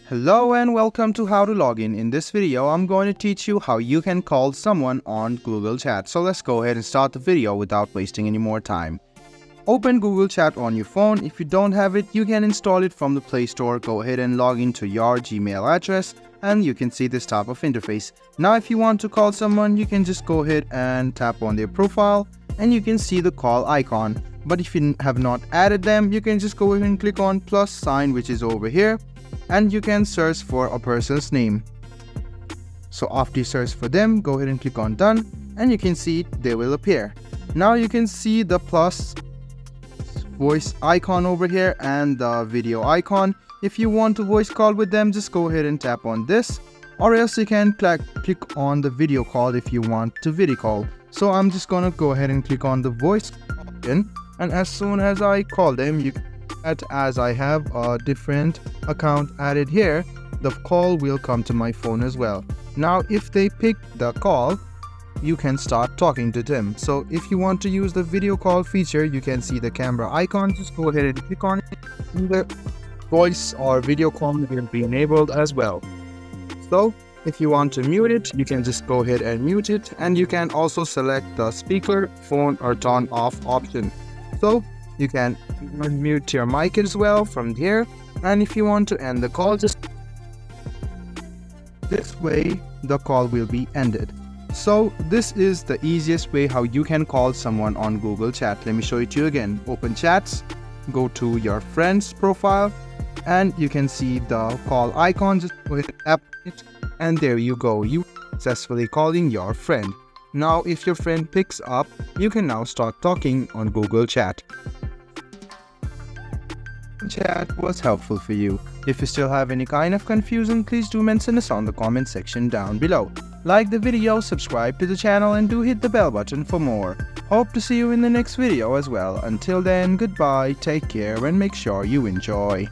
Hello and welcome to How to Login. In this video, I'm going to teach you how you can call someone on Google Chat. So let's go ahead and start the video without wasting any more time. Open Google Chat on your phone. If you don't have it, you can install it from the Play Store. Go ahead and log into your Gmail address and you can see this type of interface. Now if you want to call someone, you can just go ahead and tap on their profile and you can see the call icon. But if you have not added them, you can just go ahead and click on plus sign, which is over here, and you can search for a person's name. So after you search for them, go ahead and click on done and you can see they will appear. Now you can see the plus voice icon over here and the video icon. If you want to voice call with them, just go ahead and tap on this, or else you can click on the video call if you want to video call. So I'm just gonna go ahead and click on the voice option, and as soon as I call them, as I have a different account added here, the call will come to my phone as well. Now if they pick the call, you can start talking to them. So if you want to use the video call feature, you can see the camera icon. Just go ahead and click on it. The voice or video call will be enabled as well. So if you want to mute it, you can just go ahead and mute it, and you can also select the speaker, phone or turn off option. So you can mute your mic as well from here, and if you want to end the call, just this way the call will be ended. So this is the easiest way how you can call someone on Google Chat. Let me show it to you again. Open chats, go to your friend's profile, and you can see the call icon. Just go ahead and tap it, and there you go. You successfully calling your friend. Now if your friend picks up, you can now start talking on Google Chat. Chat was helpful for you. If you still have any kind of confusion, please do mention us on the comment section down below. Like the video, subscribe to the channel, and do hit the bell button for more. Hope to see you in the next video as well. Until then, goodbye, take care, and make sure you enjoy.